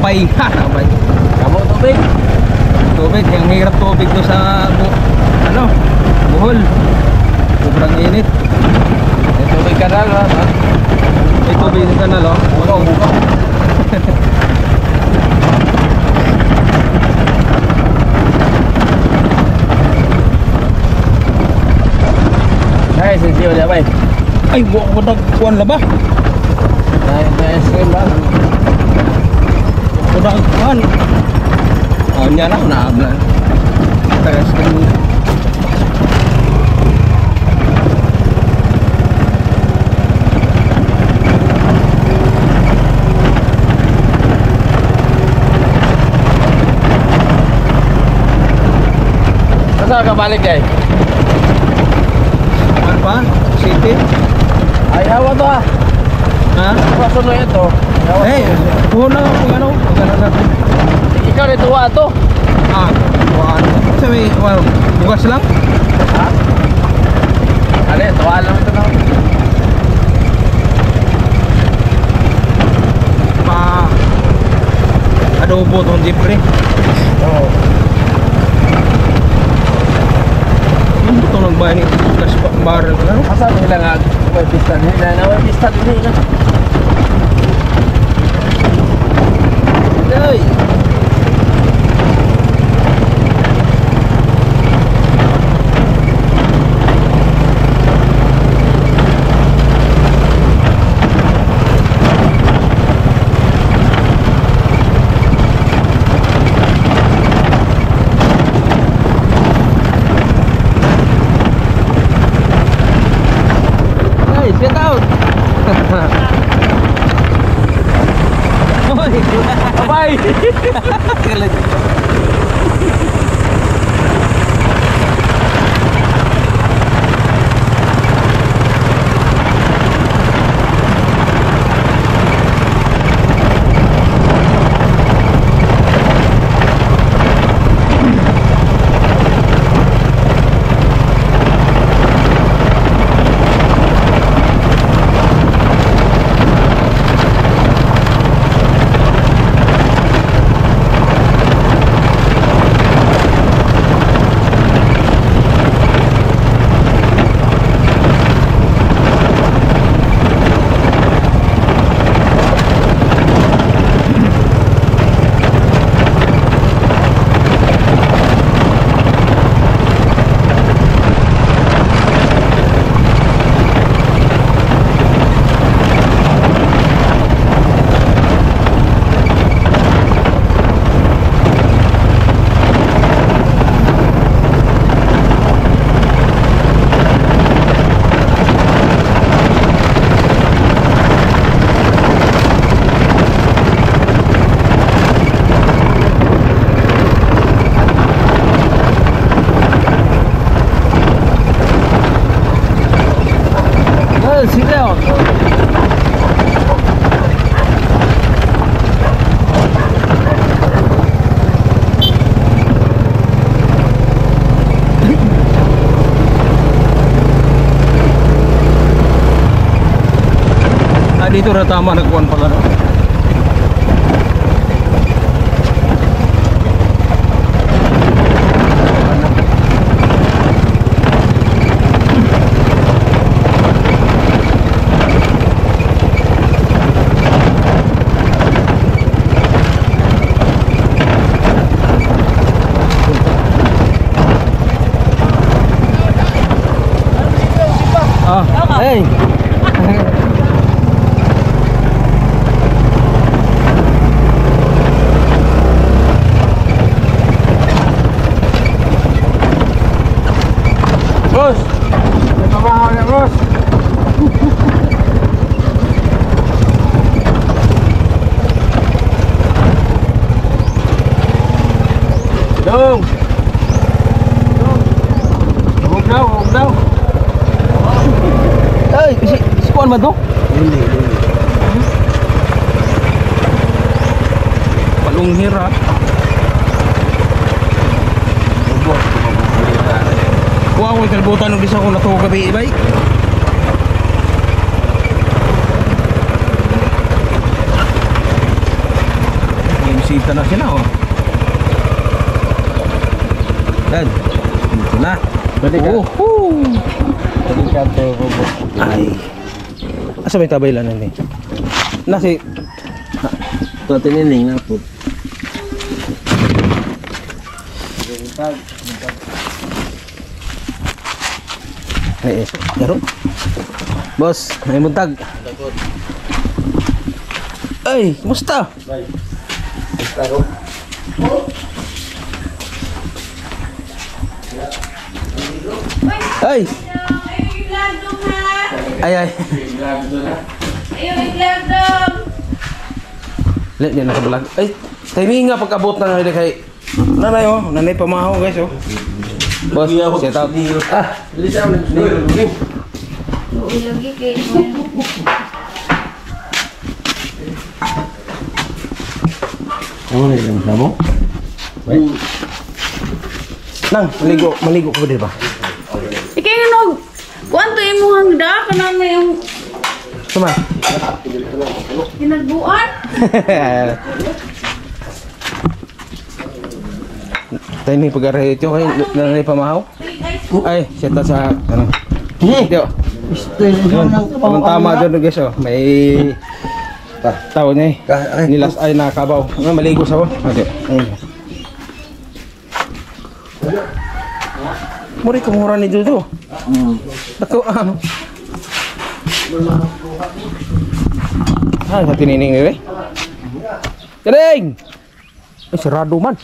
Abay ha, abay. Kamo tubig. Tubig, yung hirap tubig to sa ano, Bohol. Sobrang init. May tubig kanal ha. May tubig ka na lo. Bukaw, bukaw. Ay, sensiyo niya ba? Ay, buwan ko nagkuhan la ba? Na-screen ba? Ko nagkuhan. Oh, niya na, naablan. Tagas ko muna. Saan ka balik guys? Ano pa? City? Ay, hawa to ha. Ha? Kaso na ito. Eh, puno na kung ano. Magana natin. Ikaw rin tuwa to. Ah, buwan. Sabi, well, bukas lang? Ha? Ano yan? Tuwa lang ito lang. Pa adobo tong jeep rin. Oo. Ano ito nagbahay ni gas barrel ka lang? Asa nila nga? May pistan. Hila na may pistan. Hila. Ay! Hey, get out! Hoy! Bye! Galit. Sit down. Dito na tama nagkuhan pala no? Hey! Boss! May pabahaw na boss! Dong! Huwag daw! Ay, si kuhan ba to? Hindi. Palunghir ha? Kuha ko ikalbutan ng bisa ko na to gabi ibay. Dito na sila, oh. Yan. Dito na. Pwede ka. Pwede ka to. Ay. Asa may tabaylan na ni? Nasi. Ito tinining na po. Ay, yaro. Boss, may muntag. Ay, kumusta? Ay. Ay, ay. Lihat dia nak belag. Ay, timing nga pag-abot na nila kay nanay oh, nanay pamahaw guys oh. Boss, set out. Ah, Lisa mo ni. Lagi kay Ano ni lang mo? Nang, maligo ko ba? Ikay nog. Kuanto imong hangda kana na yung Sama. ginagbuan? Timing pag-aray ito kay nanay pamahaw. Ay, set out sa ano. Ito. Tama dyan guys oh. May tao niya eh. Nilas ay nakabaw. Maligo sa ko. Okay. Ayun. Muri kumura ni Jojo. Ako ano? Ah, sa tinining ni. Kering. Eh sarado man.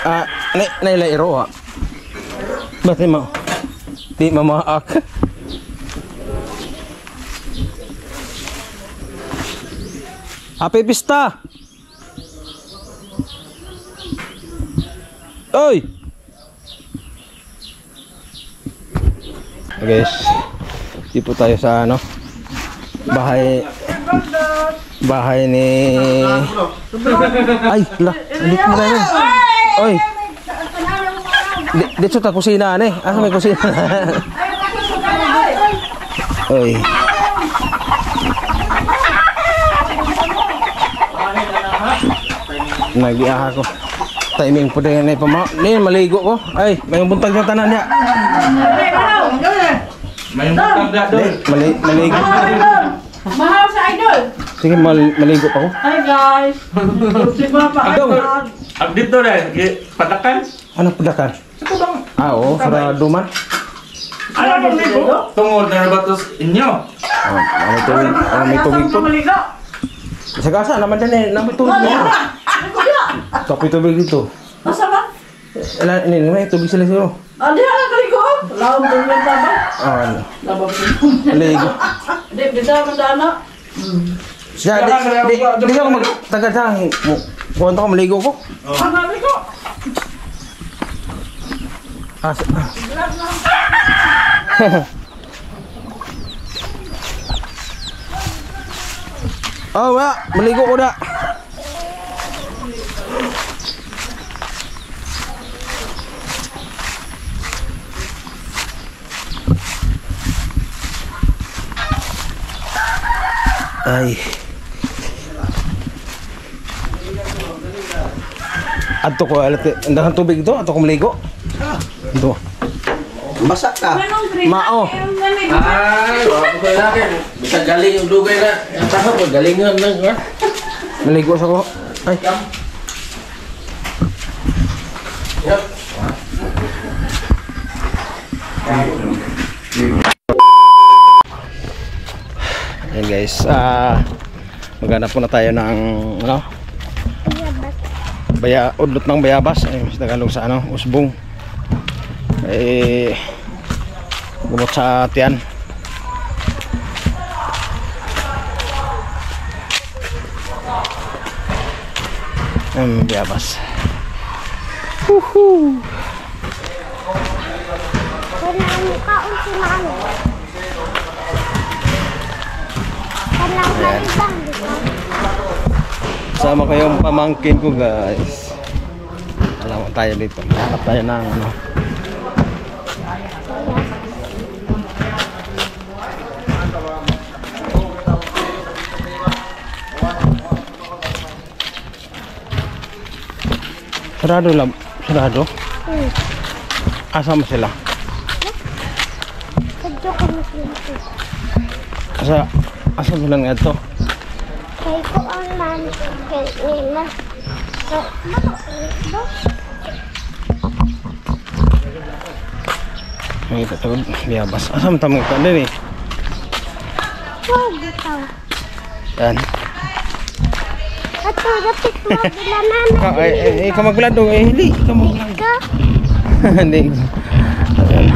Ah, nailairo ha. Ba't di mamaak? Happy pista! Oy! Guys, di po tayo sa ano bahay ni ay la hindi ko na yun. Oy dito ta kusina ni asa may kusina. Oy nagiaha ko timing po din na pama ni maligo ko ay may buntag na tanan niya May buntag na doon. maligo Mahal sa idol. sige maligo pa ko. Hi guys. Si Papa Idol. Update to rin. Patakan. Ano padakan? Oo, sarado man. Ano mo nito? Tungod na ba ito inyo? May tubig po. Sa kasa naman din eh, may tubig dito. Kapoy tubig dito. Masa ba? Ini may tubig sila siguro. Adi ala kaligo. Laom din yan taba. Ano? Labab. Ligo. Di bisa mandana. Siya, di ako magtagatang. Kuwanto ko, maligo ko. Hangali ko. Oh, wala. Maligo ko na. Ay. Ato ko alat andahan tubig ito, ato ko maligo. Ito. Masak ka. Anong green? Mao. Ay, wala ko lagi. Bisa galing yung dugay na. Ang taho ko, galingan lang. Ha? Maligo sa ko. Ay. Ayan guys, maghanap po na tayo ng ano? Udlot ng bayabas. Ay, mas Tagalog sa ano, usbong. Eh gumot sa tiyan. Bayabas. Woohoo! Sama ko yung pamangkin ko guys. Alam mo tayo dito. Hanap tayo ng ano. Sarado lang. Sarado? Asa mo sila? Sadyo ko na sila. Asa mo lang ito? Kaya ko ang man. Kaya nila. Ang ito tagod. Biyabas. Asa mo tamang ito din eh? Wow, bitaw. Yan. Ato, dapat magbilanan. Ikaw magblado eh. Hindi. Ikaw magblado. Ka? Hindi. Ayan.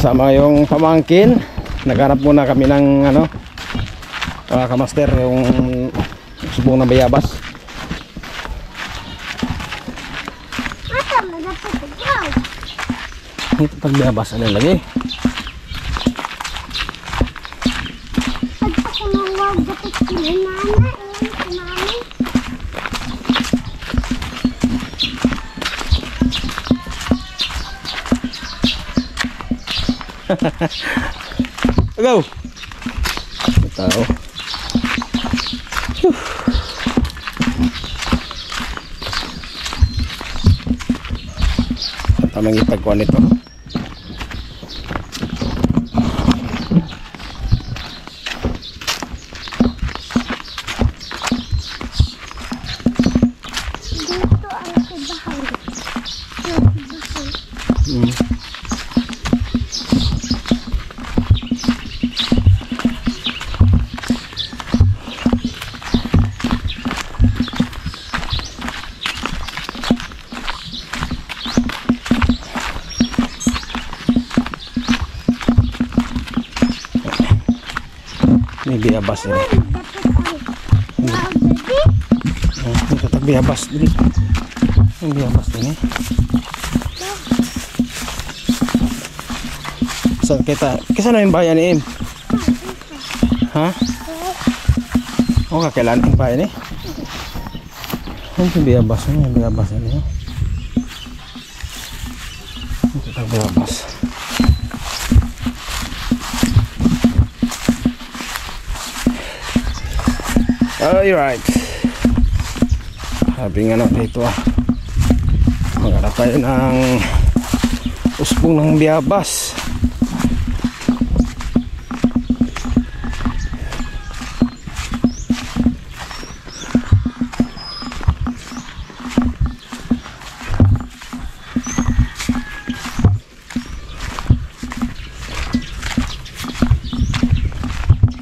Sama yung pamangkin. Naghanap muna kami ng ano, mga kamaster, yung subong na bayabas. Ato, dapat ikaw. Ito pag bayabas ano lagi. Ato ko nang wag dapat kinanana. Iyan si mami. Go! Ito. Tamang itagkuhan nito. Dito ang sibahan. May bayabas ini. Ito tag bayabas ini. May bayabas ini. Saan kita? Kasi na yung bayan ni Im? Ha? O kakailan yung bayan eh? Ano yung bayabas? Ano yung bayabas ini? Ito tag bayabas. Alright. Sabi nga na dito maghanap tayo ng usbong ng bayabas.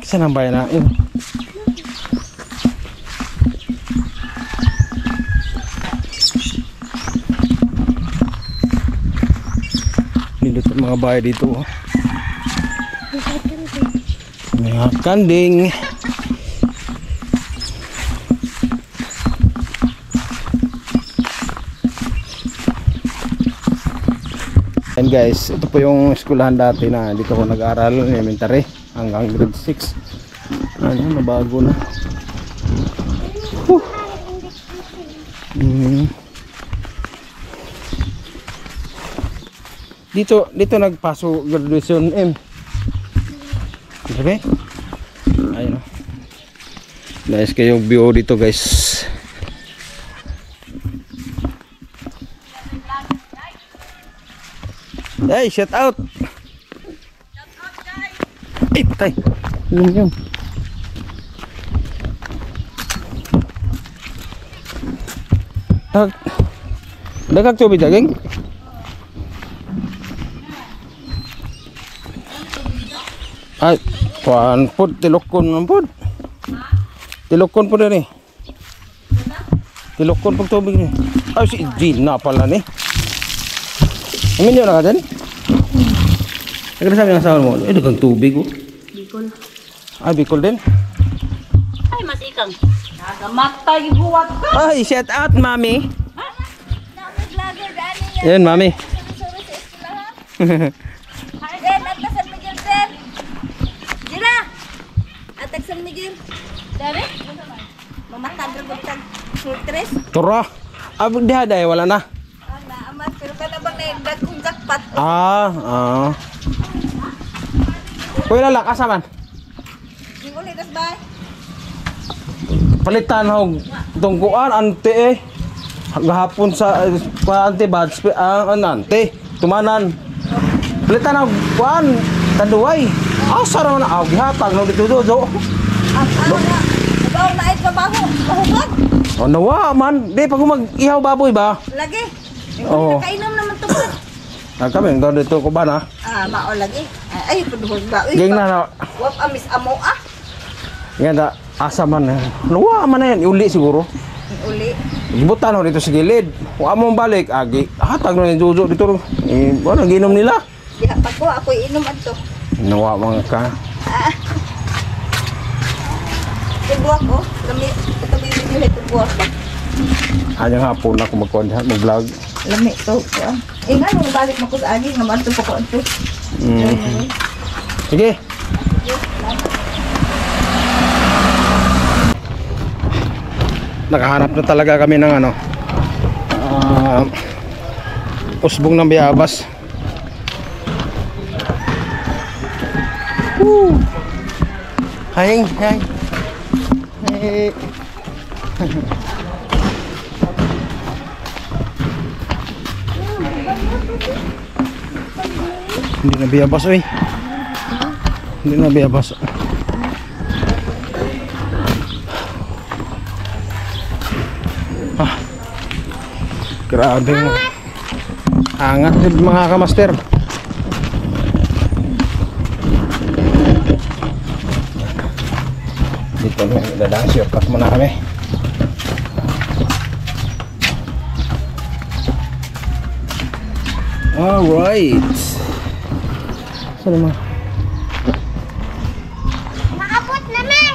Saan ang bayan na yun? Nilito mga bahay dito oh. Mga kanding. And guys, ito po yung eskwelahan dati na dito ko nag-aaral, elementary hanggang grade 6. Ano, nabago na. Dito nagpaso graduation M. Okay? Ayun oh. Nice kayo view dito guys. Hey, shout out. Eh, patay. Yun. Dagag tubig daging. Ay, kuan pud tilokon pud. Tilokon pud ni. Tilokon pud tubig ni. Ay si Gina pala ni. Amin na ka din. Nagsasabi ng asawa mo, dagang tubig oh. Bicol. Ay, Bicol din. Ay, mas ikang. Nagamatay buwat ka. Ay, shout out, mami. Yan, mami. Den, at San Miguel, Den. Jira! At San Miguel. Dari? Mamatag ra gud tag sultres. Tura. Diha day wala na. Ana amat pero kana bang naindag kung jackpot. Kuya lalak asa man? Ning ulit tas bay. Palitan hog tungkuan ante gahapon sa ante bads ang ante tumanan. Palitan hog kuan taduay. Asa ra man gihatag no dito do. Bawo na ay trabaho. Mahugad. Oh nawa man, di pag mag-ihaw baboy ba? Lagi. Oo. Kainom naman to po. Kami nga dito ko ba na? Mao lagi. Ay pudhol ba. Uy. Ging na. Wap amis amo ah. Nga da asa man. Nawa man na yan, uli siguro. Uli. Gibutan ho dito sa gilid. Kung amo balik, agi hatag na yung jujo dito. Ano ginom nila? Diha pa ko ako inom adto. Nawa mga ka. Tugwak ko. Lami ito video tugwak ba. Anyang hapon ako mag-content, mag-vlog. Lami to. Nga nung balik mo ko sa agi nga man to pa ko adto. Sige. Nakahanap na talaga kami ng ano. Usbong ng Bayabas. Woo! Haying, haying. Hey. Hindi na Bayabas, oy. Hindi na Bayabas. Grabe mo. Angat din mga kamaster. Dito na dadaan shortcut muna kami. Alright. Saan naman? Maabot na, May!